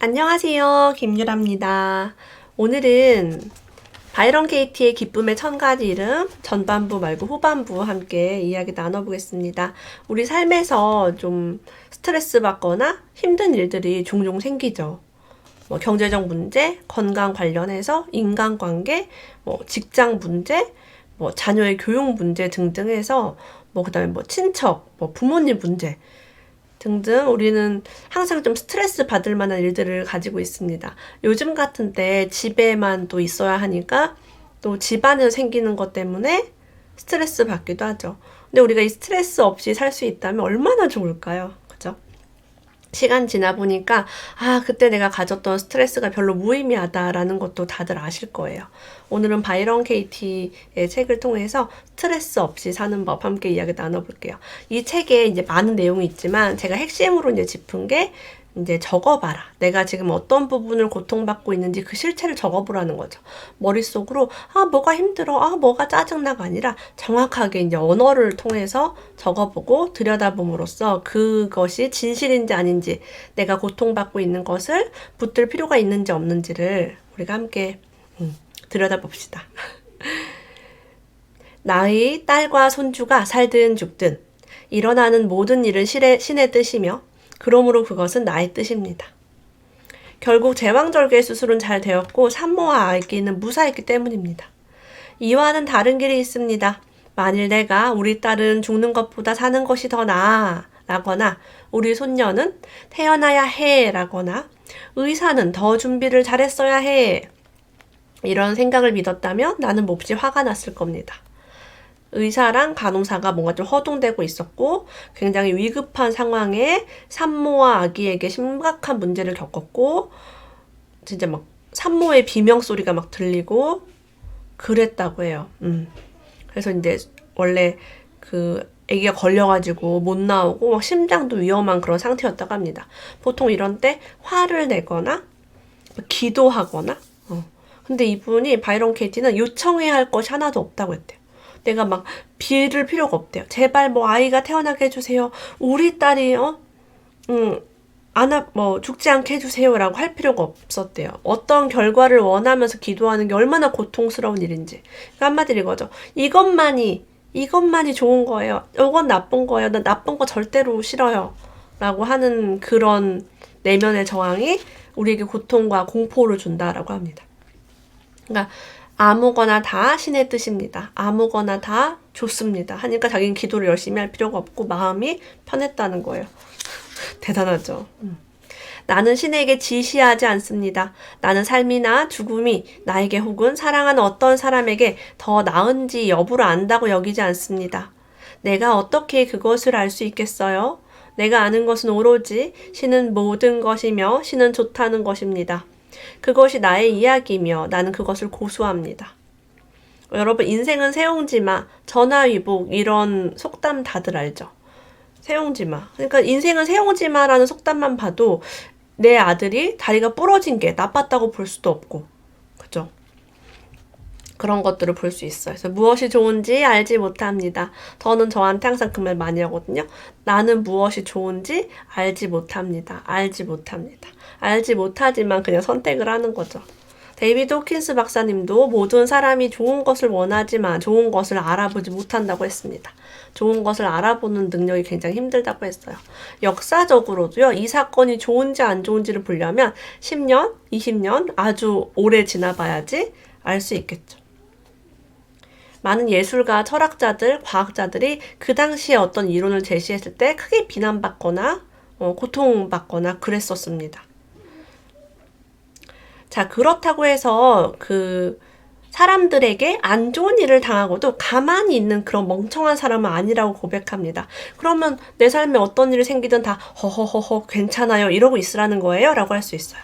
안녕하세요. 김유라입니다. 오늘은 바이런 케이티의 기쁨의 1000가지 이름 전반부 말고 후반부 함께 이야기 나눠보겠습니다. 우리 삶에서 좀 스트레스 받거나 힘든 일들이 종종 생기죠. 경제적 문제, 건강 관련해서 인간관계, 직장 문제, 자녀의 교육 문제 등등 해서 그다음에 친척, 부모님 문제 등등 우리는 항상 좀 스트레스 받을 만한 일들을 가지고 있습니다. 요즘 같은 때 집에만 또 있어야 하니까 또 집안에서 생기는 것 때문에 스트레스 받기도 하죠. 근데 우리가 이 스트레스 없이 살 수 있다면 얼마나 좋을까요? 그죠? 시간 지나 보니까 그때 내가 가졌던 스트레스가 별로 무의미하다라는 것도 다들 아실 거예요. 오늘은 바이런 케이티의 책을 통해서 스트레스 없이 사는 법 함께 이야기 나눠볼게요. 이 책에 이제 많은 내용이 있지만 제가 핵심으로 이제 짚은 게 이제 적어봐라. 내가 지금 어떤 부분을 고통받고 있는지 그 실체를 적어보라는 거죠. 머릿속으로 뭐가 힘들어, 뭐가 짜증나가 아니라 정확하게 이제 언어를 통해서 적어보고 들여다봄으로써 그것이 진실인지 아닌지 내가 고통받고 있는 것을 붙들 필요가 있는지 없는지를 우리가 함께 들여다봅시다. 나의 딸과 손주가 살든 죽든 일어나는 모든 일은 신의 뜻이며 그러므로 그것은 나의 뜻입니다. 결국 제왕절개 수술은 잘 되었고 산모와 아기는 무사했기 때문입니다. 이와는 다른 길이 있습니다. 만일 내가 우리 딸은 죽는 것보다 사는 것이 더 나아 라거나 우리 손녀는 태어나야 해 라거나 의사는 더 준비를 잘했어야 해 이런 생각을 믿었다면 나는 몹시 화가 났을 겁니다. 의사랑 간호사가 뭔가 좀 허둥대고 있었고 굉장히 위급한 상황에 산모와 아기에게 심각한 문제를 겪었고 진짜 막 산모의 비명소리가 막 들리고 그랬다고 해요. 그래서 이제 원래 그 아기가 걸려가지고 못 나오고 막 심장도 위험한 그런 상태였다고 합니다. 보통 이런 때 화를 내거나 기도하거나 근데 이분이 바이런 케이티는 요청해야 할 것이 하나도 없다고 했대요. 내가 막 빌을 필요가 없대요. 제발 아이가 태어나게 해주세요. 우리 딸이 죽지 않게 해주세요라고 할 필요가 없었대요. 어떤 결과를 원하면서 기도하는 게 얼마나 고통스러운 일인지. 그러니까 한마디로 이거죠. 이것만이 좋은 거예요. 이건 나쁜 거예요. 난 나쁜 거 절대로 싫어요. 라고 하는 그런 내면의 저항이 우리에게 고통과 공포를 준다라고 합니다. 그러니까 아무거나 다 신의 뜻입니다. 아무거나 다 좋습니다. 하니까 자기는 기도를 열심히 할 필요가 없고 마음이 편했다는 거예요. 대단하죠. 나는 신에게 지시하지 않습니다. 나는 삶이나 죽음이 나에게 혹은 사랑하는 어떤 사람에게 더 나은지 여부를 안다고 여기지 않습니다. 내가 어떻게 그것을 알 수 있겠어요? 내가 아는 것은 오로지 신은 모든 것이며 신은 좋다는 것입니다. 그것이 나의 이야기이며 나는 그것을 고수합니다. 여러분 인생은 세옹지마, 전화위복 이런 속담 다들 알죠? 세옹지마. 그러니까 인생은 세옹지마라는 속담만 봐도 내 아들이 다리가 부러진 게 나빴다고 볼 수도 없고 그죠? 그런 것들을 볼 수 있어요. 그래서 무엇이 좋은지 알지 못합니다. 저는 저한테 항상 그 말 많이 하거든요. 나는 무엇이 좋은지 알지 못합니다. 알지 못합니다. 알지 못하지만 그냥 선택을 하는 거죠. 데이비드 호킨스 박사님도 모든 사람이 좋은 것을 원하지만 좋은 것을 알아보지 못한다고 했습니다. 좋은 것을 알아보는 능력이 굉장히 힘들다고 했어요. 역사적으로도요, 이 사건이 좋은지 안 좋은지를 보려면 10년, 20년 아주 오래 지나봐야지 알 수 있겠죠. 많은 예술가, 철학자들, 과학자들이 그 당시에 어떤 이론을 제시했을 때 크게 비난받거나 고통받거나 그랬었습니다. 자, 그렇다고 해서 그 사람들에게 안 좋은 일을 당하고도 가만히 있는 그런 멍청한 사람은 아니라고 고백합니다. 그러면 내 삶에 어떤 일이 생기든 다 허허허허 괜찮아요 이러고 있으라는 거예요? 라고 할 수 있어요.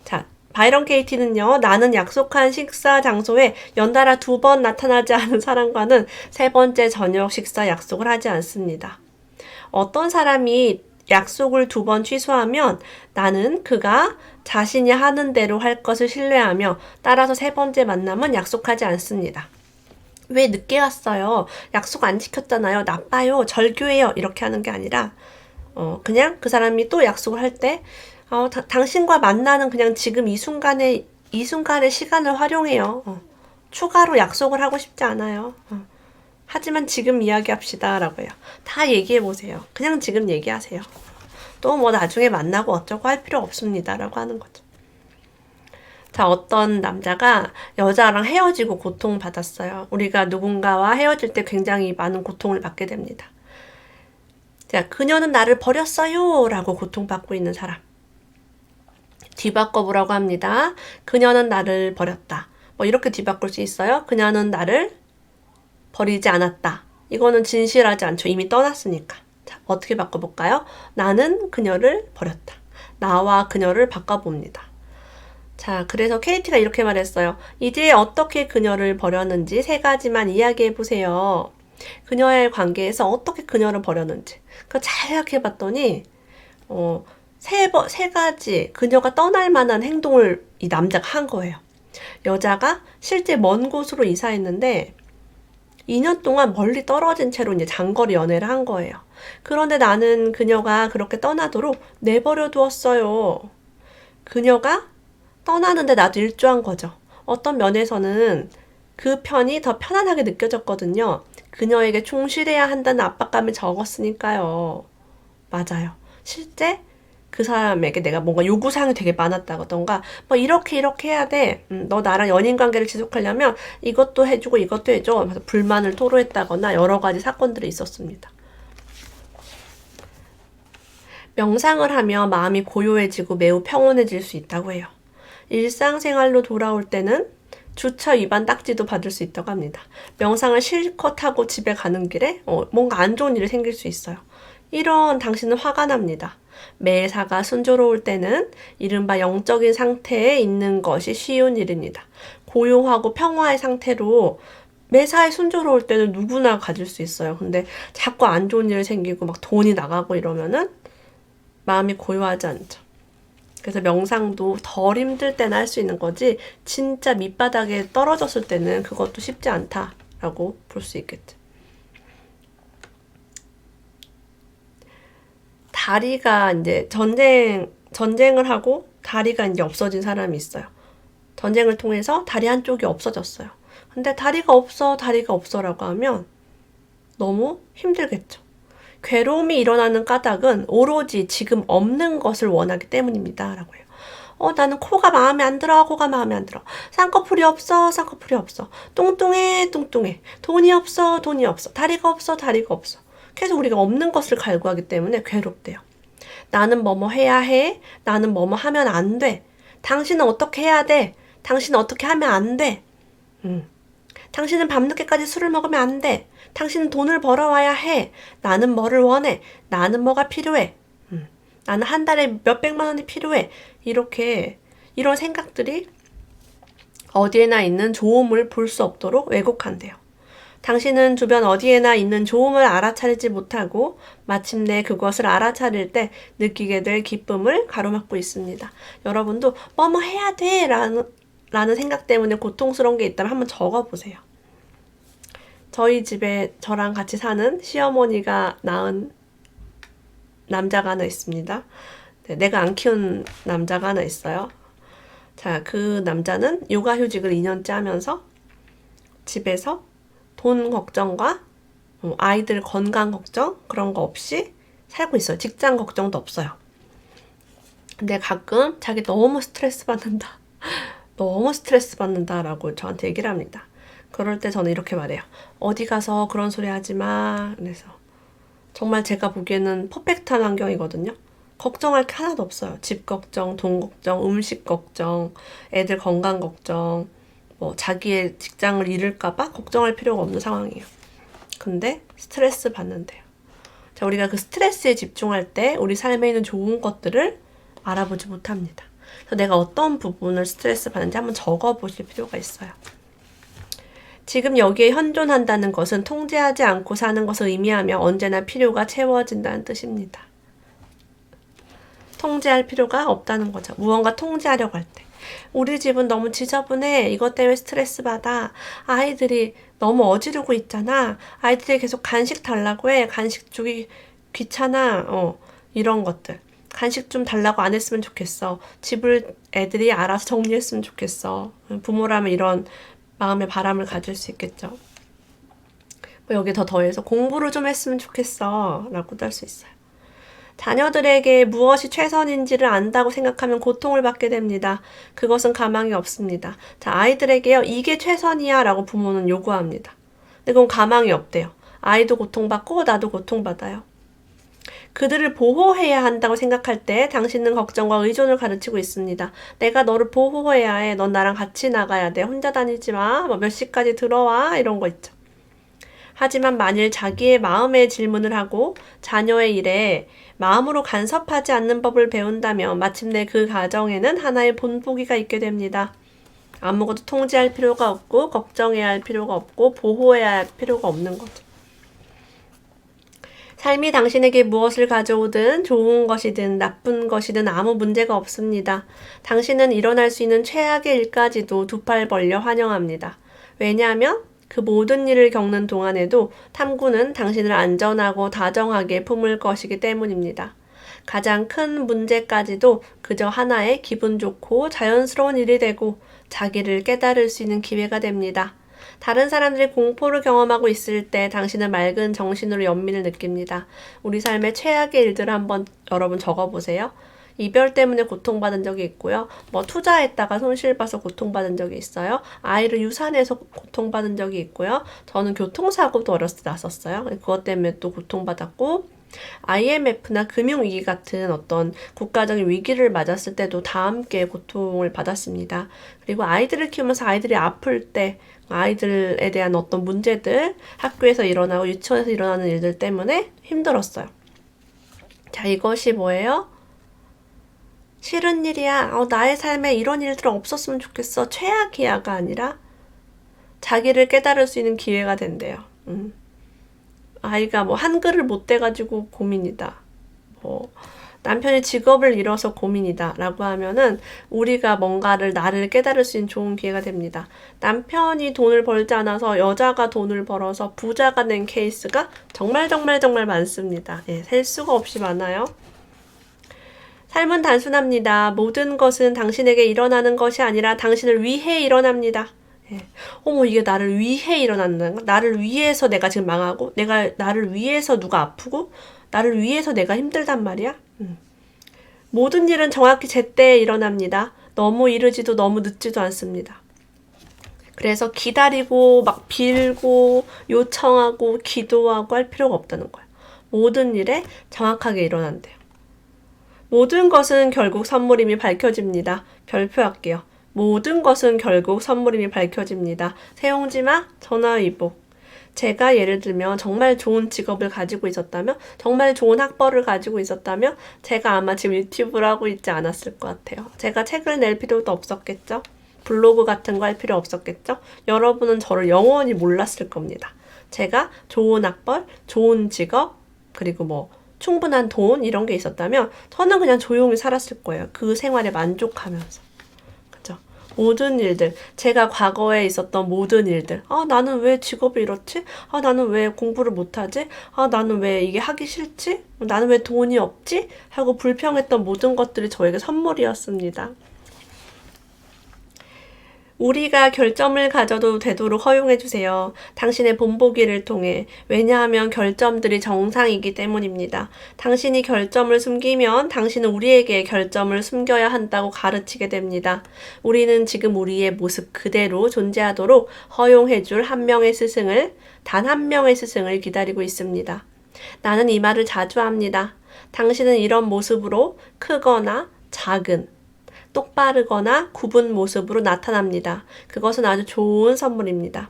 자, 바이런 케이티는요, 나는 약속한 식사 장소에 연달아 2번 나타나지 않은 사람과는 3번째 저녁 식사 약속을 하지 않습니다. 어떤 사람이 약속을 2번 취소하면 나는 그가 자신이 하는 대로 할 것을 신뢰하며 따라서 3번째 만남은 약속하지 않습니다. 왜 늦게 왔어요? 약속 안 지켰잖아요. 나빠요. 절교해요. 이렇게 하는 게 아니라 그냥 그 사람이 또 약속을 할 때 당신과 만나는 그냥 지금 이 순간의 시간을 활용해요. 추가로 약속을 하고 싶지 않아요. 하지만 지금 이야기합시다 라고 해요. 다 얘기해보세요. 그냥 지금 얘기하세요. 또 뭐 나중에 만나고 어쩌고 할 필요 없습니다 라고 하는 거죠. 자, 어떤 남자가 여자랑 헤어지고 고통받았어요. 우리가 누군가와 헤어질 때 굉장히 많은 고통을 받게 됩니다. 자, 그녀는 나를 버렸어요 라고 고통받고 있는 사람. 뒤바꿔보라고 합니다. 그녀는 나를 버렸다. 뭐 이렇게 뒤바꿀 수 있어요. 그녀는 나를 버리지 않았다. 이거는 진실하지 않죠. 이미 떠났으니까. 자, 어떻게 바꿔볼까요? 나는 그녀를 버렸다. 나와 그녀를 바꿔봅니다. 자, 그래서 KT가 이렇게 말했어요. 이제 어떻게 그녀를 버렸는지 3가지만 이야기해보세요. 그녀의 관계에서 어떻게 그녀를 버렸는지. 잘 생각해봤더니 3가지 그녀가 떠날 만한 행동을 이 남자가 한 거예요. 여자가 실제 먼 곳으로 이사했는데 2년 동안 멀리 떨어진 채로 이제 장거리 연애를 한 거예요. 그런데 나는 그녀가 그렇게 떠나도록 내버려 두었어요. 그녀가 떠나는데 나도 일조한 거죠. 어떤 면에서는 그 편이 더 편안하게 느껴졌거든요. 그녀에게 충실해야 한다는 압박감이 적었으니까요. 맞아요. 실제 그 사람에게 내가 뭔가 요구사항이 되게 많았다던가 뭐 이렇게 해야 돼. 너 나랑 연인 관계를 지속하려면 이것도 해주고 이것도 해줘. 그래서 불만을 토로했다거나 여러 가지 사건들이 있었습니다. 명상을 하면 마음이 고요해지고 매우 평온해질 수 있다고 해요. 일상생활로 돌아올 때는 주차 위반 딱지도 받을 수 있다고 합니다. 명상을 실컷 하고 집에 가는 길에 뭔가 안 좋은 일이 생길 수 있어요. 이런 당신은 화가 납니다. 매사가 순조로울 때는 이른바 영적인 상태에 있는 것이 쉬운 일입니다. 고요하고 평화의 상태로 매사에 순조로울 때는 누구나 가질 수 있어요. 근데 자꾸 안 좋은 일이 생기고 막 돈이 나가고 이러면은 마음이 고요하지 않죠. 그래서 명상도 덜 힘들 때나 할 수 있는 거지 진짜 밑바닥에 떨어졌을 때는 그것도 쉽지 않다라고 볼 수 있겠죠. 다리가 이제 전쟁을 하고 다리가 이제 없어진 사람이 있어요. 전쟁을 통해서 다리 한쪽이 없어졌어요. 근데 다리가 없어라고 하면 너무 힘들겠죠. 괴로움이 일어나는 까닭은 오로지 지금 없는 것을 원하기 때문입니다. 라고 해요. 나는 코가 마음에 안 들어. 쌍꺼풀이 없어. 뚱뚱해. 돈이 없어. 다리가 없어. 계속 우리가 없는 것을 갈구하기 때문에 괴롭대요. 나는 뭐뭐 해야 해. 나는 뭐뭐 하면 안 돼. 당신은 어떻게 해야 돼. 당신은 어떻게 하면 안 돼. 당신은 밤늦게까지 술을 먹으면 안 돼. 당신은 돈을 벌어와야 해. 나는 뭐를 원해. 나는 뭐가 필요해. 나는 한 달에 몇백만 원이 필요해. 이런 생각들이 어디에나 있는 좋음을 볼 수 없도록 왜곡한대요. 당신은 주변 어디에나 있는 좋음을 알아차리지 못하고 마침내 그것을 알아차릴 때 느끼게 될 기쁨을 가로막고 있습니다. 여러분도 뭐뭐 해야 돼 라는 생각 때문에 고통스러운 게 있다면 한번 적어보세요. 저희 집에 저랑 같이 사는 시어머니가 낳은 남자가 하나 있습니다. 네, 내가 안 키운 남자가 하나 있어요. 자, 그 남자는 육아휴직을 2년째 하면서 집에서 돈 걱정과 아이들 건강 걱정 그런 거 없이 살고 있어요. 직장 걱정도 없어요. 근데 가끔 자기 너무 스트레스 받는다라고 저한테 얘기를 합니다. 그럴 때 저는 이렇게 말해요. 어디 가서 그런 소리 하지 마. 그래서 정말 제가 보기에는 퍼펙트한 환경이거든요. 걱정할 게 하나도 없어요. 집 걱정, 돈 걱정, 음식 걱정, 애들 건강 걱정, 뭐 자기의 직장을 잃을까봐 걱정할 필요가 없는 상황이에요. 근데 스트레스 받는데요. 자, 우리가 그 스트레스에 집중할 때 우리 삶에 있는 좋은 것들을 알아보지 못합니다. 그래서 내가 어떤 부분을 스트레스 받는지 한번 적어보실 필요가 있어요. 지금 여기에 현존한다는 것은 통제하지 않고 사는 것을 의미하며 언제나 필요가 채워진다는 뜻입니다. 통제할 필요가 없다는 거죠. 무언가 통제하려고 할 때. 우리 집은 너무 지저분해. 이것 때문에 스트레스 받아. 아이들이 너무 어지르고 있잖아. 아이들이 계속 간식 달라고 해. 간식 주기 귀찮아. 이런 것들. 간식 좀 달라고 안 했으면 좋겠어. 집을 애들이 알아서 정리했으면 좋겠어. 부모라면 이런 마음의 바람을 가질 수 있겠죠. 뭐 여기 더 더해서 공부를 좀 했으면 좋겠어 라고도 할 수 있어요. 자녀들에게 무엇이 최선인지를 안다고 생각하면 고통을 받게 됩니다. 그것은 가망이 없습니다. 자, 아이들에게요, 이게 최선이야 라고 부모는 요구합니다. 근데 그건 가망이 없대요. 아이도 고통받고 나도 고통받아요. 그들을 보호해야 한다고 생각할 때 당신은 걱정과 의존을 가르치고 있습니다. 내가 너를 보호해야 해. 넌 나랑 같이 나가야 돼. 혼자 다니지 마. 뭐 몇 시까지 들어와. 이런 거 있죠. 하지만 만일 자기의 마음의 질문을 하고 자녀의 일에 마음으로 간섭하지 않는 법을 배운다면 마침내 그 가정에는 하나의 본보기가 있게 됩니다. 아무것도 통제할 필요가 없고 걱정해야 할 필요가 없고 보호해야 할 필요가 없는 거죠. 삶이 당신에게 무엇을 가져오든 좋은 것이든 나쁜 것이든 아무 문제가 없습니다. 당신은 일어날 수 있는 최악의 일까지도 두 팔 벌려 환영합니다. 왜냐하면 그 모든 일을 겪는 동안에도 탐구는 당신을 안전하고 다정하게 품을 것이기 때문입니다. 가장 큰 문제까지도 그저 하나의 기분 좋고 자연스러운 일이 되고 자기를 깨달을 수 있는 기회가 됩니다. 다른 사람들이 공포를 경험하고 있을 때 당신은 맑은 정신으로 연민을 느낍니다. 우리 삶의 최악의 일들을 한번 여러분 적어보세요. 이별 때문에 고통받은 적이 있고요. 뭐 투자했다가 손실봐서 고통받은 적이 있어요. 아이를 유산해서 고통받은 적이 있고요. 저는 교통사고도 어렸을 때 났었어요. 그것 때문에 또 고통받았고 IMF나 금융위기 같은 어떤 국가적인 위기를 맞았을 때도 다 함께 고통을 받았습니다. 그리고 아이들을 키우면서 아이들이 아플 때 아이들에 대한 어떤 문제들, 학교에서 일어나고 유치원에서 일어나는 일들 때문에 힘들었어요. 자, 이것이 뭐예요? 싫은 일이야. 나의 삶에 이런 일들 없었으면 좋겠어. 최악이야가 아니라 자기를 깨달을 수 있는 기회가 된대요. 아이가 뭐 한글을 못 떼가지고 고민이다. 뭐 남편이 직업을 잃어서 고민이다 라고 하면은 우리가 뭔가를 나를 깨달을 수 있는 좋은 기회가 됩니다. 남편이 돈을 벌지 않아서 여자가 돈을 벌어서 부자가 된 케이스가 정말 많습니다. 예, 셀 수가 없이 많아요. 삶은 단순합니다. 모든 것은 당신에게 일어나는 것이 아니라 당신을 위해 일어납니다. 예. 어머, 이게 나를 위해 일어난다는 거? 나를 위해서 내가 지금 망하고, 나를 위해서 누가 아프고, 나를 위해서 내가 힘들단 말이야? 모든 일은 정확히 제때에 일어납니다. 너무 이르지도 너무 늦지도 않습니다. 그래서 기다리고, 막 빌고, 요청하고, 기도하고 할 필요가 없다는 거예요. 모든 일에 정확하게 일어난대요. 모든 것은 결국 선물임이 밝혀집니다. 별표할게요. 모든 것은 결국 선물임이 밝혀집니다. 세용지마, 전화위복. 제가 예를 들면 정말 좋은 직업을 가지고 있었다면, 정말 좋은 학벌을 가지고 있었다면 제가 아마 지금 유튜브를 하고 있지 않았을 것 같아요. 제가 책을 낼 필요도 없었겠죠? 블로그 같은 거 할 필요 없었겠죠? 여러분은 저를 영원히 몰랐을 겁니다. 제가 좋은 학벌, 좋은 직업, 그리고 뭐 충분한 돈 이런 게 있었다면 저는 그냥 조용히 살았을 거예요. 그 생활에 만족하면서. 그죠? 모든 일들, 제가 과거에 있었던 모든 일들. 나는 왜 직업을 잃었지? 나는 왜 공부를 못하지? 나는 왜 이게 하기 싫지? 나는 왜 돈이 없지? 하고 불평했던 모든 것들이 저에게 선물이었습니다. 우리가 결점을 가져도 되도록 허용해주세요. 당신의 본보기를 통해. 왜냐하면 결점들이 정상이기 때문입니다. 당신이 결점을 숨기면 당신은 우리에게 결점을 숨겨야 한다고 가르치게 됩니다. 우리는 지금 우리의 모습 그대로 존재하도록 허용해줄 단 한 명의 스승을 기다리고 있습니다. 나는 이 말을 자주 합니다. 당신은 이런 모습으로 크거나 작은, 똑바르거나 굽은 모습으로 나타납니다. 그것은 아주 좋은 선물입니다.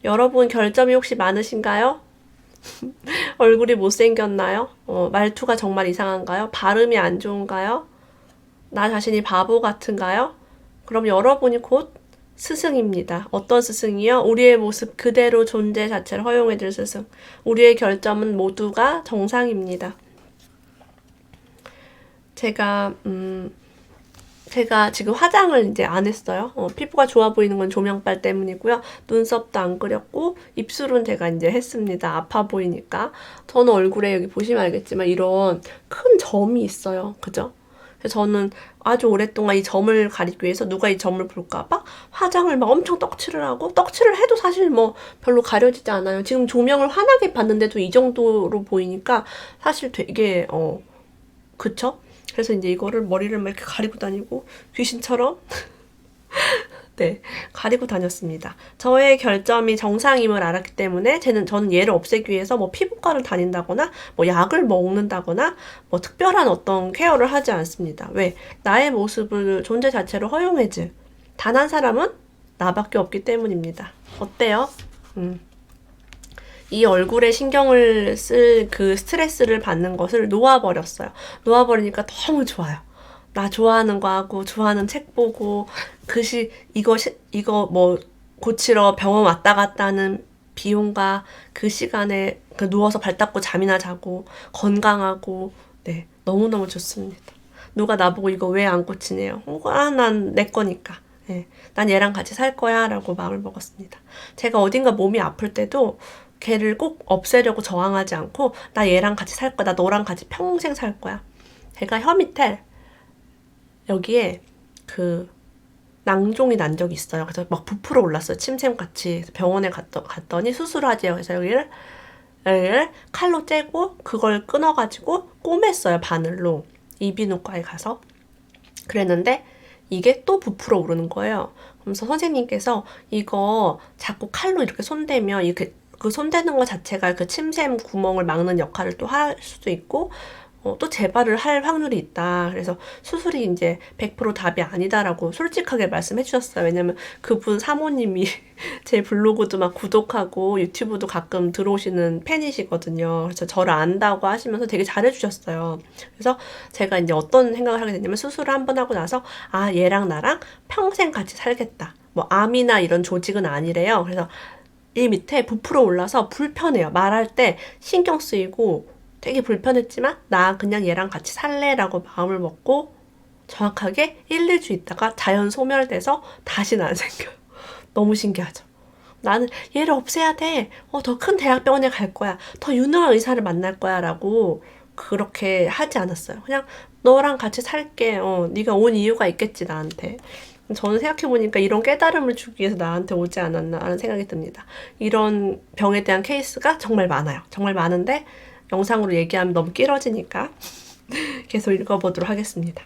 여러분 결점이 혹시 많으신가요? 얼굴이 못생겼나요? 말투가 정말 이상한가요? 발음이 안 좋은가요? 나 자신이 바보 같은가요? 그럼 여러분이 곧 스승입니다. 어떤 스승이요? 우리의 모습 그대로 존재 자체를 허용해줄 스승. 우리의 결점은 모두가 정상입니다. 제가 제가 지금 화장을 이제 안 했어요. 피부가 좋아 보이는 건 조명빨 때문이고요. 눈썹도 안 그렸고 입술은 제가 이제 했습니다. 아파 보이니까. 저는 얼굴에 여기 보시면 알겠지만 이런 큰 점이 있어요. 그죠? 그래서 저는 아주 오랫동안 이 점을 가리기 위해서 누가 이 점을 볼까봐 화장을 막 엄청 떡칠을 하고, 떡칠을 해도 사실 뭐 별로 가려지지 않아요. 지금 조명을 환하게 봤는데도 이 정도로 보이니까 사실 되게 그쵸? 그래서 이제 이거를 머리를 막 이렇게 가리고 다니고 귀신처럼 네, 가리고 다녔습니다. 저의 결점이 정상임을 알았기 때문에 저는 얘를 없애기 위해서 뭐 피부과를 다닌다거나 뭐 약을 먹는다거나 뭐 특별한 어떤 케어를 하지 않습니다. 왜? 나의 모습을 존재 자체로 허용해줄 단 한 사람은 나밖에 없기 때문입니다. 어때요? 이 얼굴에 신경을 쓸 그 스트레스를 받는 것을 놓아버렸어요. 놓아버리니까 너무 좋아요. 나 좋아하는 거 하고, 좋아하는 책 보고, 이거 뭐, 고치러 병원 왔다 갔다 하는 비용과 그 시간에 누워서 발 닦고 잠이나 자고, 건강하고, 네, 너무너무 좋습니다. 누가 나보고 이거 왜 안 고치네요. 난 내 거니까. 네, 난 얘랑 같이 살 거야 라고 마음을 먹었습니다. 제가 어딘가 몸이 아플 때도 걔를 꼭 없애려고 저항하지 않고 나 얘랑 같이 살 거야. 나 너랑 같이 평생 살 거야. 제가 혀 밑에 여기에 그 낭종이 난 적이 있어요. 그래서 막 부풀어 올랐어요. 침샘같이. 병원에 갔더니 수술하지요. 그래서 여기를 칼로 째고 그걸 끊어가지고 꼬맸어요. 바늘로. 이비인후과에 가서. 그랬는데 이게 또 부풀어 오르는 거예요. 그래서 선생님께서 이거 자꾸 칼로 이렇게 손대면 이렇게 그 손대는 것 자체가 그 침샘 구멍을 막는 역할을 또 할 수도 있고 또 재발을 할 확률이 있다. 그래서 수술이 이제 100% 답이 아니다라고 솔직하게 말씀해 주셨어요. 왜냐면 그분 사모님이 제 블로그도 막 구독하고 유튜브도 가끔 들어오시는 팬이시거든요. 그래서 저를 안다고 하시면서 되게 잘해 주셨어요. 그래서 제가 이제 어떤 생각을 하게 됐냐면 수술을 한 번 하고 나서 얘랑 나랑 평생 같이 살겠다. 뭐 암이나 이런 조직은 아니래요. 그래서 이 밑에 부풀어 올라서 불편해요. 말할 때 신경 쓰이고 되게 불편했지만 나 그냥 얘랑 같이 살래라고 마음을 먹고 정확하게 1, 2주 있다가 자연 소멸돼서 다시는 안 생겨요. 너무 신기하죠. 나는 얘를 없애야 돼. 더 큰 대학병원에 갈 거야. 더 유능한 의사를 만날 거야 라고 그렇게 하지 않았어요. 그냥 너랑 같이 살게. 네가 온 이유가 있겠지 나한테. 저는 생각해보니까 이런 깨달음을 주기 위해서 나한테 오지 않았나 하는 생각이 듭니다. 이런 병에 대한 케이스가 정말 많아요. 정말 많은데 영상으로 얘기하면 너무 길어지니까 계속 읽어보도록 하겠습니다.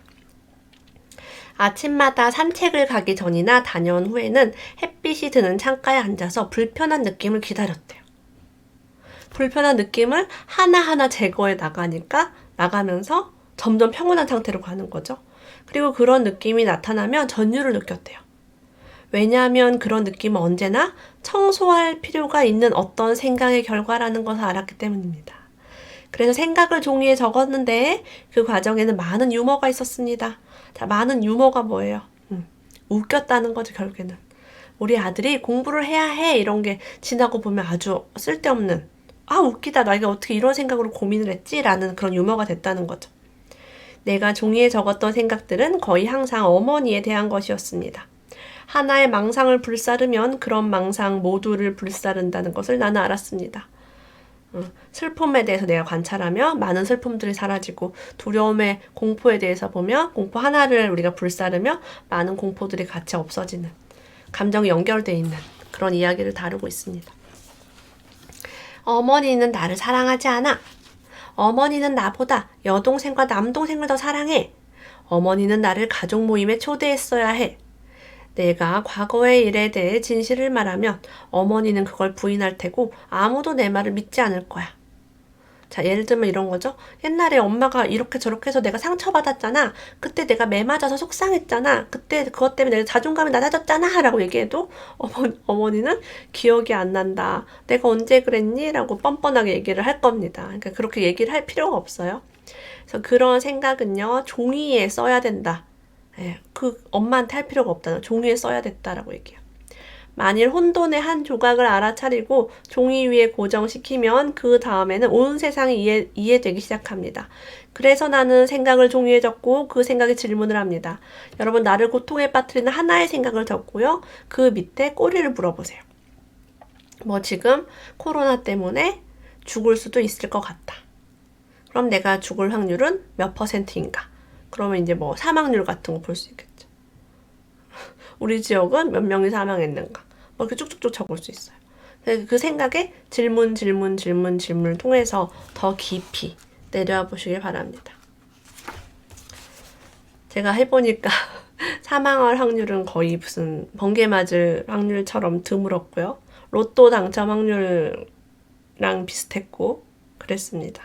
아침마다 산책을 가기 전이나 다녀온 후에는 햇빛이 드는 창가에 앉아서 불편한 느낌을 기다렸대요. 불편한 느낌을 하나하나 제거해 나가면서 점점 평온한 상태로 가는 거죠. 그리고 그런 느낌이 나타나면 전율을 느꼈대요. 왜냐하면 그런 느낌은 언제나 청소할 필요가 있는 어떤 생각의 결과라는 것을 알았기 때문입니다. 그래서 생각을 종이에 적었는데 그 과정에는 많은 유머가 있었습니다. 자, 많은 유머가 뭐예요? 웃겼다는 거죠, 결국에는. 우리 아들이 공부를 해야 해 이런 게 지나고 보면 아주 쓸데없는 웃기다. 내가 어떻게 이런 생각으로 고민을 했지? 라는 그런 유머가 됐다는 거죠. 내가 종이에 적었던 생각들은 거의 항상 어머니에 대한 것이었습니다. 하나의 망상을 불사르면 그런 망상 모두를 불사른다는 것을 나는 알았습니다. 슬픔에 대해서 내가 관찰하며 많은 슬픔들이 사라지고 두려움의 공포에 대해서 보며 공포 하나를 우리가 불사르며 많은 공포들이 같이 없어지는 감정이 연결되어 있는 그런 이야기를 다루고 있습니다. 어머니는 나를 사랑하지 않아. 어머니는 나보다 여동생과 남동생을 더 사랑해. 어머니는 나를 가족 모임에 초대했어야 해. 내가 과거의 일에 대해 진실을 말하면 어머니는 그걸 부인할 테고 아무도 내 말을 믿지 않을 거야. 자, 예를 들면 이런 거죠. 옛날에 엄마가 이렇게 저렇게 해서 내가 상처받았잖아. 그때 내가 매 맞아서 속상했잖아. 그때 그것 때문에 내가 자존감이 낮아졌잖아. 라고 얘기해도 어머니는 기억이 안 난다. 내가 언제 그랬니? 라고 뻔뻔하게 얘기를 할 겁니다. 그러니까 그렇게 얘기를 할 필요가 없어요. 그래서 그런 생각은요. 종이에 써야 된다. 그 엄마한테 할 필요가 없다는 종이에 써야 됐다라고 얘기해요. 만일 혼돈의 한 조각을 알아차리고 종이 위에 고정시키면 그 다음에는 온 세상이 이해되기 시작합니다. 그래서 나는 생각을 종이에 적고 그 생각에 질문을 합니다. 여러분, 나를 고통에 빠뜨리는 하나의 생각을 적고요. 그 밑에 꼬리를 물어보세요. 뭐 지금 코로나 때문에 죽을 수도 있을 것 같다. 그럼 내가 죽을 확률은 몇 %인가? 그러면 이제 뭐 사망률 같은 거 볼 수 있겠죠. 우리 지역은 몇 명이 사망했는가? 뭐 이렇게 쭉쭉쭉 적을 수 있어요. 그 생각에 질문을 통해서 더 깊이 내려와 보시길 바랍니다. 제가 해보니까 사망할 확률은 거의 무슨 번개 맞을 확률처럼 드물었고요. 로또 당첨 확률랑 비슷했고 그랬습니다.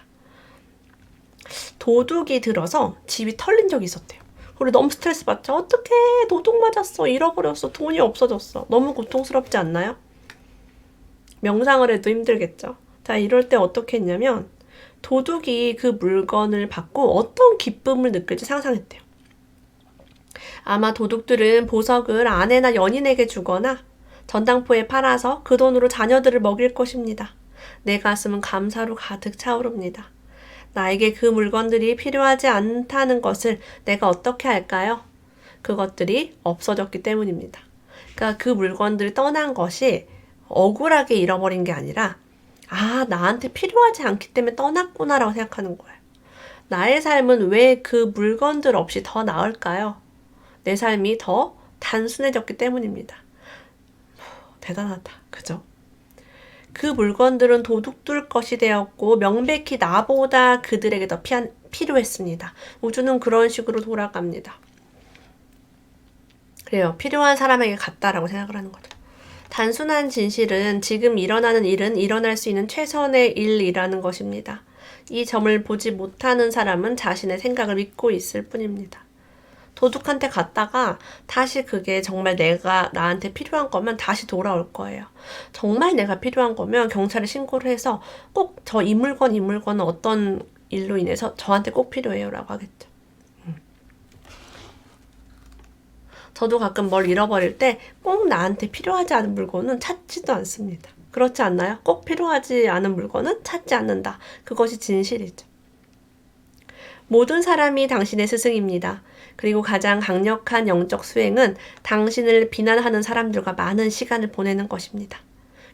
도둑이 들어서 집이 털린 적이 있었대요. 우리 너무 스트레스 받죠? 어떡해, 도둑 맞았어, 잃어버렸어, 돈이 없어졌어. 너무 고통스럽지 않나요? 명상을 해도 힘들겠죠? 자, 이럴 때 어떻게 했냐면 도둑이 그 물건을 받고 어떤 기쁨을 느낄지 상상했대요. 아마 도둑들은 보석을 아내나 연인에게 주거나 전당포에 팔아서 그 돈으로 자녀들을 먹일 것입니다. 내 가슴은 감사로 가득 차오릅니다. 나에게 그 물건들이 필요하지 않다는 것을 내가 어떻게 할까요? 그것들이 없어졌기 때문입니다. 그러니까 그 물건들이 떠난 것이 억울하게 잃어버린 게 아니라 나한테 필요하지 않기 때문에 떠났구나라고 생각하는 거예요. 나의 삶은 왜 그 물건들 없이 더 나을까요? 내 삶이 더 단순해졌기 때문입니다. 대단하다. 그죠? 그 물건들은 도둑들 것이 되었고 명백히 나보다 그들에게 더 필요했습니다. 우주는 그런 식으로 돌아갑니다. 그래요. 필요한 사람에게 갔다라고 생각을 하는 거죠. 단순한 진실은 지금 일어나는 일은 일어날 수 있는 최선의 일이라는 것입니다. 이 점을 보지 못하는 사람은 자신의 생각을 믿고 있을 뿐입니다. 도둑한테 갔다가 다시 그게 정말 나한테 필요한 거면 다시 돌아올 거예요. 정말 내가 필요한 거면 경찰에 신고를 해서 꼭 이 물건은 어떤 일로 인해서 저한테 꼭 필요해요 라고 하겠죠. 저도 가끔 뭘 잃어버릴 때 꼭 나한테 필요하지 않은 물건은 찾지도 않습니다. 그렇지 않나요? 꼭 필요하지 않은 물건은 찾지 않는다. 그것이 진실이죠. 모든 사람이 당신의 스승입니다. 그리고 가장 강력한 영적 수행은 당신을 비난하는 사람들과 많은 시간을 보내는 것입니다.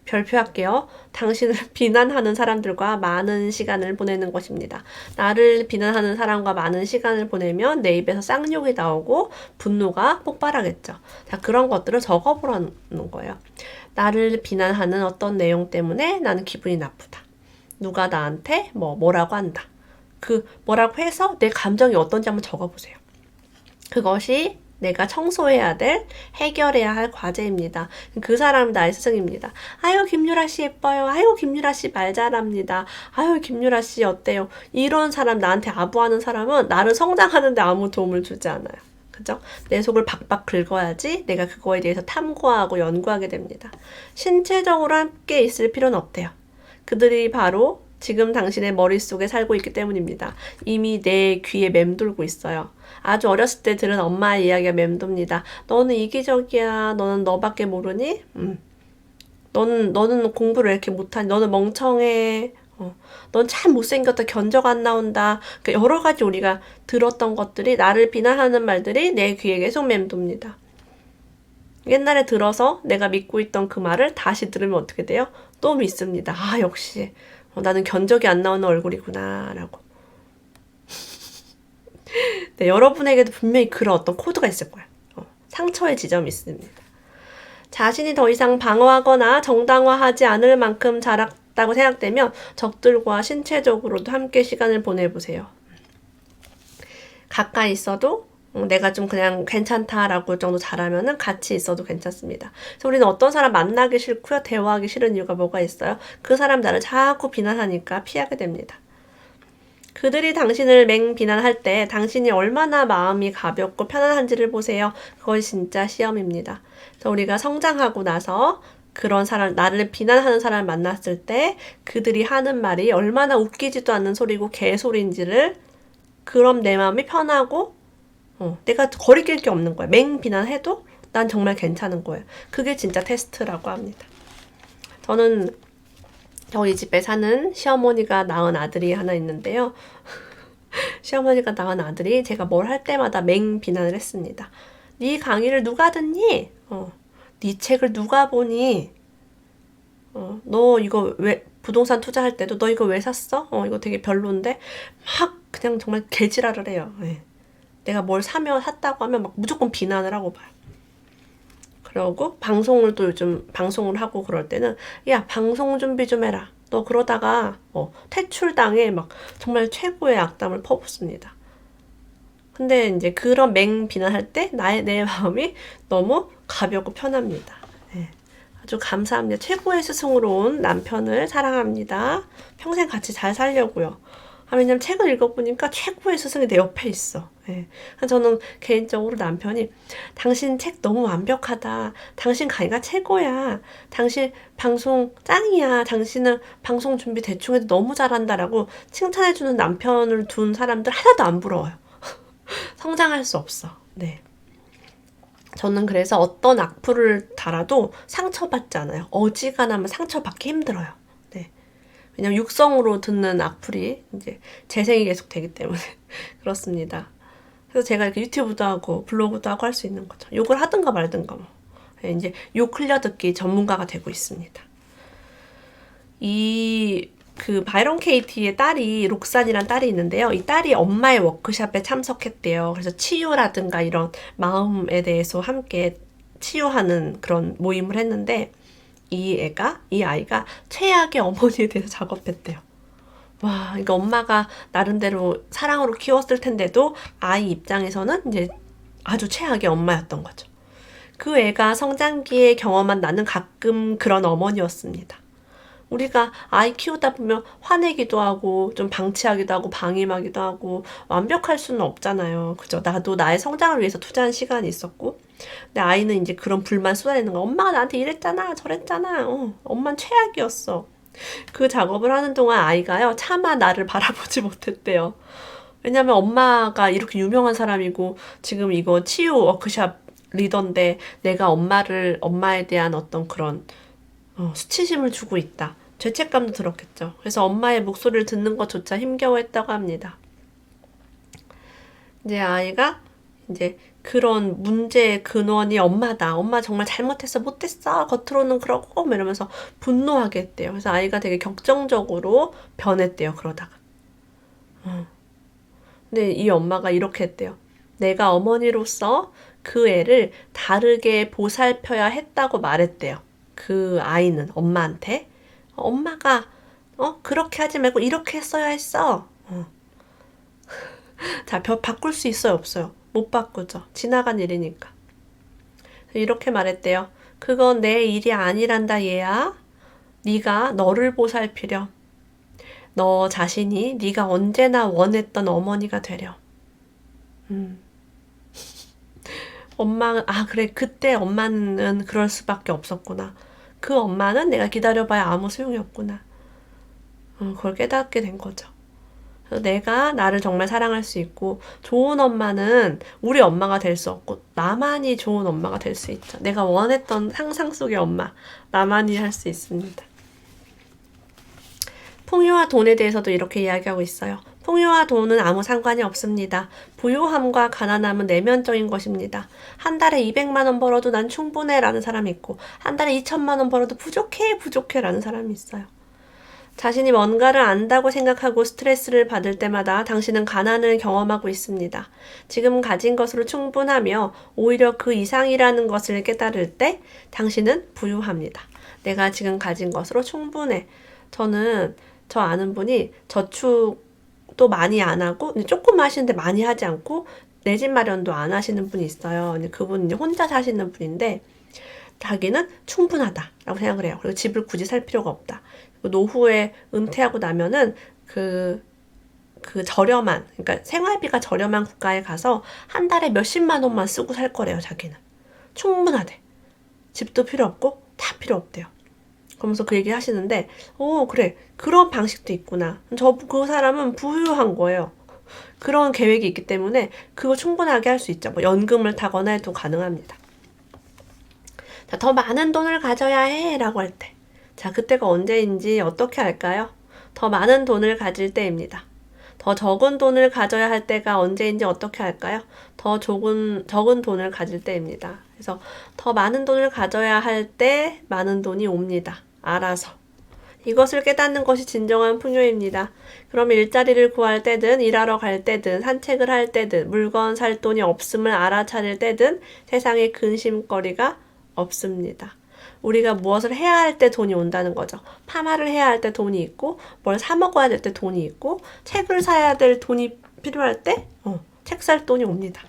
별표할게요. 당신을 비난하는 사람들과 많은 시간을 보내는 것입니다. 나를 비난하는 사람과 많은 시간을 보내면 내 입에서 쌍욕이 나오고 분노가 폭발하겠죠. 자, 그런 것들을 적어보라는 거예요. 나를 비난하는 어떤 내용 때문에 나는 기분이 나쁘다. 누가 나한테 뭐라고 한다. 뭐라고 해서 내 감정이 어떤지 한번 적어보세요. 그것이 내가 청소해야 될, 해결해야 할 과제입니다. 그 사람이 나의 스승입니다. 아유, 김유라 씨 예뻐요. 아유, 김유라 씨 말 잘합니다. 아유, 김유라 씨 어때요? 이런 사람, 나한테 아부하는 사람은 나를 성장하는데 아무 도움을 주지 않아요. 그죠? 내 속을 박박 긁어야지 내가 그거에 대해서 탐구하고 연구하게 됩니다. 신체적으로 함께 있을 필요는 없대요. 그들이 바로 지금 당신의 머릿속에 살고 있기 때문입니다. 이미 내 귀에 맴돌고 있어요. 아주 어렸을 때 들은 엄마의 이야기가 맴돕니다. 너는 이기적이야. 너는 너밖에 모르니? 너는 공부를 왜 이렇게 못하니? 너는 멍청해. 넌 참 못생겼다. 견적 안 나온다. 그러니까 여러 가지 우리가 들었던 것들이, 나를 비난하는 말들이 내 귀에 계속 맴돕니다. 옛날에 들어서 내가 믿고 있던 그 말을 다시 들으면 어떻게 돼요? 또 믿습니다. 역시 나는 견적이 안 나오는 얼굴이구나 라고. 네, 여러분에게도 분명히 그런 어떤 코드가 있을 거예요. 상처의 지점이 있습니다. 자신이 더 이상 방어하거나 정당화하지 않을 만큼 자랐다고 생각되면 적들과 신체적으로도 함께 시간을 보내보세요. 가까이 있어도 내가 좀 그냥 괜찮다라고 정도 잘하면은 같이 있어도 괜찮습니다. 그래서 우리는 어떤 사람 만나기 싫고요. 대화하기 싫은 이유가 뭐가 있어요? 그 사람 나를 자꾸 비난하니까 피하게 됩니다. 그들이 당신을 비난할 때 당신이 얼마나 마음이 가볍고 편안한지를 보세요. 그것이 진짜 시험입니다. 그래서 우리가 성장하고 나서 그런 사람, 나를 비난하는 사람을 만났을 때 그들이 하는 말이 얼마나 웃기지도 않는 소리고 개소리인지를, 그럼 내 마음이 편하고 내가 거리낄 게 없는 거야. 비난해도 난 정말 괜찮은 거예요. 그게 진짜 테스트라고 합니다. 저는 저희 집에 사는 시어머니가 낳은 아들이 하나 있는데요. 시어머니가 낳은 아들이 제가 뭘 할 때마다 맹비난을 했습니다. 네 강의를 누가 듣니? 네 책을 누가 보니? 너 이거 왜 부동산 투자할 때도 너 이거 왜 샀어? 이거 되게 별론데? 막 그냥 정말 개지랄을 해요. 네. 내가 뭘 샀다고 하면 막 무조건 비난을 하고 봐요. 그러고 방송을 또 요즘 방송을 하고 그럴 때는 야 방송 준비 좀 해라. 너 그러다가 퇴출당해 막 정말 최고의 악담을 퍼붓습니다. 근데 이제 그런 맹 비난할 때 내 마음이 너무 가볍고 편합니다. 네. 아주 감사합니다. 최고의 스승으로 온 남편을 사랑합니다. 평생 같이 잘 살려고요. 왜냐면 책을 읽어보니까 최고의 스승이 내 옆에 있어. 예. 저는 개인적으로 남편이 당신 책 너무 완벽하다. 당신 강의가 최고야. 당신 방송 짱이야. 당신은 방송 준비 대충 해도 너무 잘한다라고 칭찬해주는 남편을 둔 사람들 하나도 안 부러워요. 성장할 수 없어. 네. 저는 그래서 어떤 악플을 달아도 상처받지 않아요. 어지간하면 상처받기 힘들어요. 네. 왜냐면 육성으로 듣는 악플이 이제 재생이 계속 되기 때문에 그렇습니다. 그래서 제가 이렇게 유튜브도 하고 블로그도 하고 할 수 있는 거죠. 욕을 하든가 말든가 뭐. 네, 이제 욕 흘려듣기 전문가가 되고 있습니다. 바이런 케이티의 딸이 록산이란 딸이 있는데요. 이 딸이 엄마의 워크숍에 참석했대요. 그래서 치유라든가 이런 마음에 대해서 함께 치유하는 그런 모임을 했는데 이 아이가 최악의 어머니에 대해서 작업했대요. 와, 그러니까 엄마가 나름대로 사랑으로 키웠을 텐데도 아이 입장에서는 이제 아주 최악의 엄마였던 거죠. 그 애가 성장기에 경험한 나는 가끔 그런 어머니였습니다. 우리가 아이 키우다 보면 화내기도 하고 좀 방치하기도 하고 방임하기도 하고 완벽할 수는 없잖아요. 그죠? 나도 나의 성장을 위해서 투자한 시간이 있었고 근데 아이는 이제 그런 불만 쏟아내는 거. 엄마가 나한테 이랬잖아 저랬잖아. 엄마는 최악이었어. 그 작업을 하는 동안 아이가요 차마 나를 바라보지 못했대요. 왜냐면 엄마가 이렇게 유명한 사람이고 지금 이거 치유 워크샵 리더인데 내가 엄마에 대한 어떤 그런 수치심을 주고 있다. 죄책감도 들었겠죠. 그래서 엄마의 목소리를 듣는 것조차 힘겨워했다고 합니다. 이제 아이가 이제 그런 문제의 근원이 엄마다. 엄마 정말 잘못했어, 못했어. 겉으로는 그러고 이러면서 분노하게 했대요. 그래서 아이가 되게 격정적으로 변했대요. 그러다가. 근데 이 엄마가 이렇게 했대요. 내가 어머니로서 그 애를 다르게 보살펴야 했다고 말했대요. 그 아이는 엄마한테 엄마가 그렇게 하지 말고 이렇게 했어야 했어. 자, 바꿀 수 있어요, 없어요? 못 바꾸죠. 지나간 일이니까. 이렇게 말했대요. 그건 내 일이 아니란다 얘야. 네가 너를 보살피렴. 너 자신이 네가 언제나 원했던 어머니가 되렴. 그래 그때 엄마는 그럴 수밖에 없었구나. 그 엄마는 내가 기다려봐야 아무 소용이 없구나. 그걸 깨닫게 된 거죠. 그래서 내가 나를 정말 사랑할 수 있고 좋은 엄마는 우리 엄마가 될 수 없고 나만이 좋은 엄마가 될 수 있죠. 내가 원했던 상상 속의 엄마 나만이 할 수 있습니다. 풍요와 돈에 대해서도 이렇게 이야기하고 있어요. 풍요와 돈은 아무 상관이 없습니다. 부유함과 가난함은 내면적인 것입니다. 한 달에 200만 원 벌어도 난 충분해 라는 사람이 있고 한 달에 2천만 원 벌어도 부족해 라는 사람이 있어요. 자신이 뭔가를 안다고 생각하고 스트레스를 받을 때마다 당신은 가난을 경험하고 있습니다. 지금 가진 것으로 충분하며 오히려 그 이상이라는 것을 깨달을 때 당신은 부유합니다. 내가 지금 가진 것으로 충분해. 저 아는 분이 저축도 많이 안 하고 조금 하시는데 많이 하지 않고 내 집 마련도 안 하시는 분이 있어요. 그분은 혼자 사시는 분인데 자기는 충분하다라고 생각을 해요. 그리고 집을 굳이 살 필요가 없다. 노후에 은퇴하고 나면은 그 저렴한, 그러니까 생활비가 저렴한 국가에 가서 한 달에 몇십만 원만 쓰고 살 거래요, 자기는. 충분하대. 집도 필요 없고 다 필요 없대요. 그러면서 그 얘기 하시는데, 그래. 그런 방식도 있구나. 그 사람은 부유한 거예요. 그런 계획이 있기 때문에 그거 충분하게 할 수 있죠. 뭐 연금을 타거나 해도 가능합니다. 자, 더 많은 돈을 가져야 해 라고 할 때. 자, 그때가 언제인지 어떻게 할까요? 더 많은 돈을 가질 때입니다. 더 적은 돈을 가져야 할 때가 언제인지 어떻게 할까요? 더 적은 돈을 가질 때입니다. 그래서 더 많은 돈을 가져야 할 때 많은 돈이 옵니다. 알아서. 이것을 깨닫는 것이 진정한 풍요입니다. 그럼 일자리를 구할 때든 일하러 갈 때든 산책을 할 때든 물건 살 돈이 없음을 알아차릴 때든 세상에 근심거리가 없습니다. 우리가 무엇을 해야 할 때 돈이 온다는 거죠. 파마를 해야 할 때 돈이 있고 뭘 사 먹어야 될 때 돈이 있고 책을 사야 될 돈이 필요할 때 책 살 돈이 옵니다.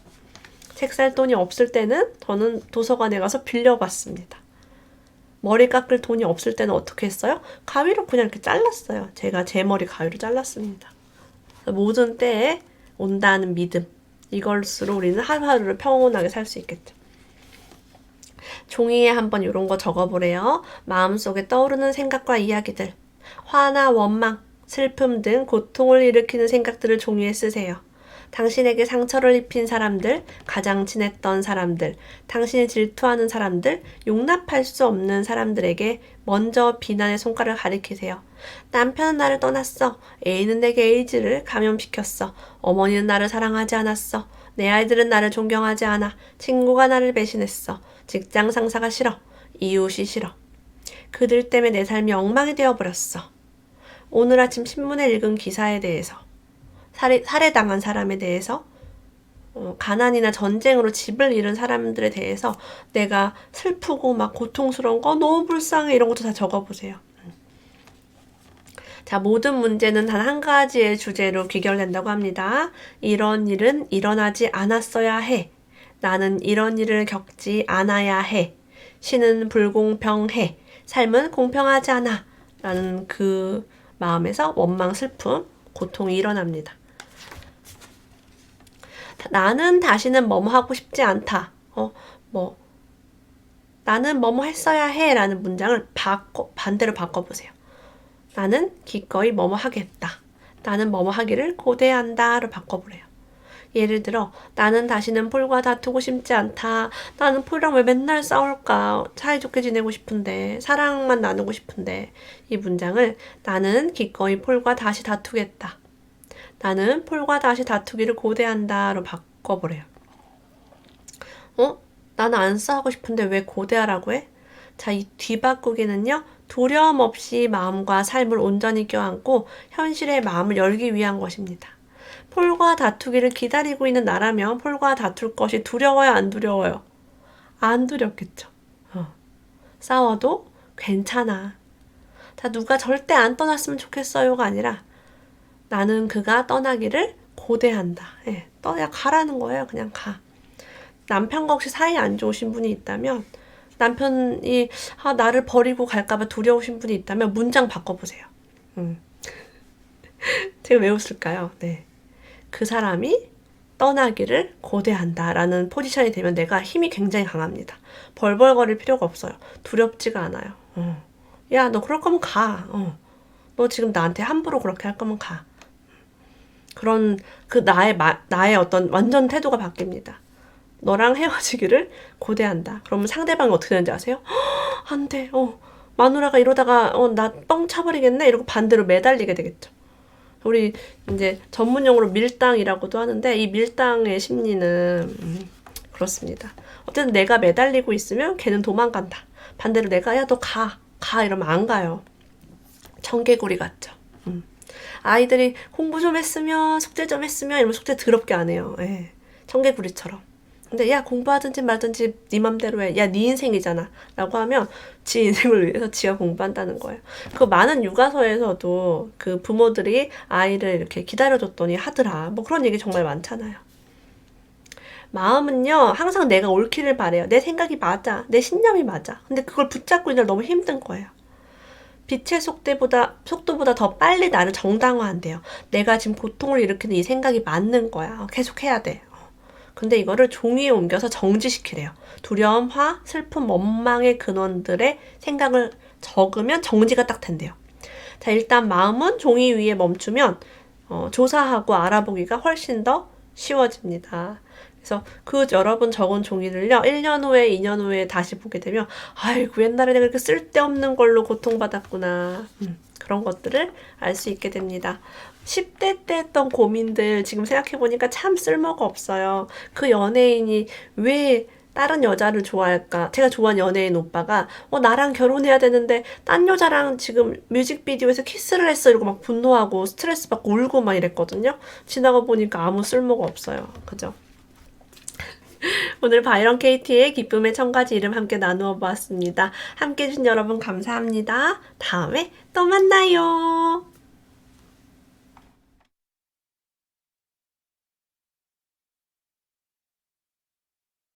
책 살 돈이 없을 때는 저는 도서관에 가서 빌려봤습니다. 머리 깎을 돈이 없을 때는 어떻게 했어요? 가위로 그냥 이렇게 잘랐어요. 제가 제 머리 가위로 잘랐습니다. 모든 때에 온다는 믿음. 이걸수로 우리는 하루하루를 평온하게 살 수 있겠죠. 종이에 한번 이런 거 적어보래요. 마음속에 떠오르는 생각과 이야기들, 화나 원망, 슬픔 등 고통을 일으키는 생각들을 종이에 쓰세요. 당신에게 상처를 입힌 사람들, 가장 친했던 사람들, 당신이 질투하는 사람들, 용납할 수 없는 사람들에게 먼저 비난의 손가락을 가리키세요. 남편은 나를 떠났어. 애인은 내게 에이즈를 감염시켰어. 어머니는 나를 사랑하지 않았어. 내 아이들은 나를 존경하지 않아. 친구가 나를 배신했어. 직장 상사가 싫어. 이웃이 싫어. 그들 때문에 내 삶이 엉망이 되어버렸어. 오늘 아침 신문에 읽은 기사에 대해서, 살해당한 사람에 대해서, 가난이나 전쟁으로 집을 잃은 사람들에 대해서 내가 슬프고 막 고통스러운 거 너무 불쌍해 이런 것도 다 적어보세요. 자, 모든 문제는 단 한 가지의 주제로 귀결된다고 합니다. 이런 일은 일어나지 않았어야 해. 나는 이런 일을 겪지 않아야 해. 신은 불공평해. 삶은 공평하지 않아. 라는 그 마음에서 원망, 슬픔, 고통이 일어납니다. 나는 다시는 뭐뭐 하고 싶지 않다. 나는 뭐뭐 했어야 해. 라는 문장을 반대로 바꿔보세요. 나는 기꺼이 뭐뭐 하겠다. 나는 뭐뭐 하기를 고대한다로 바꿔보래요. 예를 들어 나는 다시는 폴과 다투고 싶지 않다. 나는 폴이랑 왜 맨날 싸울까? 사이좋게 지내고 싶은데 사랑만 나누고 싶은데 이 문장을 나는 기꺼이 폴과 다시 다투겠다. 나는 폴과 다시 다투기를 고대한다로 바꿔보래요. 나는 안 싸우고 싶은데 왜 고대하라고 해? 자, 이 뒤바꾸기는요. 두려움 없이 마음과 삶을 온전히 껴안고 현실의 마음을 열기 위한 것입니다. 폴과 다투기를 기다리고 있는 나라면 폴과 다툴 것이 두려워요, 안 두려워요? 안 두렵겠죠. 싸워도 괜찮아. 자, 누가 절대 안 떠났으면 좋겠어요가 아니라 나는 그가 떠나기를 고대한다. 떠야 가라는 거예요. 그냥 가. 남편과 혹시 사이 안 좋으신 분이 있다면 남편이 나를 버리고 갈까봐 두려우신 분이 있다면 문장 바꿔보세요. 제가 왜 웃을까요? 네. 그 사람이 떠나기를 고대한다라는 포지션이 되면 내가 힘이 굉장히 강합니다. 벌벌거릴 필요가 없어요. 두렵지가 않아요. 야, 너 그럴 거면 가. 너 지금 나한테 함부로 그렇게 할 거면 가. 그런 나의 어떤 완전 태도가 바뀝니다. 너랑 헤어지기를 고대한다. 그러면 상대방이 어떻게 되는지 아세요? 안 돼. 마누라가 이러다가 나 뻥 차버리겠네. 이러고 반대로 매달리게 되겠죠. 우리 이제 전문용어로 밀당이라고도 하는데 이 밀당의 심리는 그렇습니다. 어쨌든 내가 매달리고 있으면 걔는 도망간다. 반대로 내가 야, 너 가 이러면 안 가요. 청개구리 같죠. 아이들이 공부 좀 했으면 숙제 좀 했으면 이러면 숙제 더럽게 안 해요. 청개구리처럼. 근데 야, 공부하든지 말든지 네 맘대로 해. 야, 네 인생이잖아. 라고 하면 지 인생을 위해서 지가 공부한다는 거예요. 그 많은 육아서에서도 그 부모들이 아이를 이렇게 기다려줬더니 하더라. 뭐 그런 얘기 정말 많잖아요. 마음은요, 항상 내가 옳기를 바래요. 내 생각이 맞아. 내 신념이 맞아. 근데 그걸 붙잡고 있는 게 너무 힘든 거예요. 빛의 속도보다 더 빨리 나를 정당화한대요. 내가 지금 고통을 일으키는 이 생각이 맞는 거야. 계속 해야 돼. 근데 이거를 종이에 옮겨서 정지시키래요. 두려움, 화, 슬픔, 원망의 근원들의 생각을 적으면 정지가 딱 된대요. 자, 일단 마음은 종이 위에 멈추면 조사하고 알아보기가 훨씬 더 쉬워집니다. 그래서 그 여러 번 적은 종이를요, 1년 후에, 2년 후에 다시 보게 되면, 아이고, 옛날에 내가 이렇게 쓸데없는 걸로 고통받았구나. 그런 것들을 알 수 있게 됩니다. 10대 때 했던 고민들 지금 생각해보니까 참 쓸모가 없어요. 그 연예인이 왜 다른 여자를 좋아할까? 제가 좋아하는 연예인 오빠가 나랑 결혼해야 되는데 딴 여자랑 지금 뮤직비디오에서 키스를 했어 이러고 막 분노하고 스트레스 받고 울고 막 이랬거든요. 지나가 보니까 아무 쓸모가 없어요. 그죠? 오늘 바이런 KT의 기쁨의 1000가지 이름 함께 나누어 보았습니다. 함께 해주신 여러분 감사합니다. 다음에 또 만나요.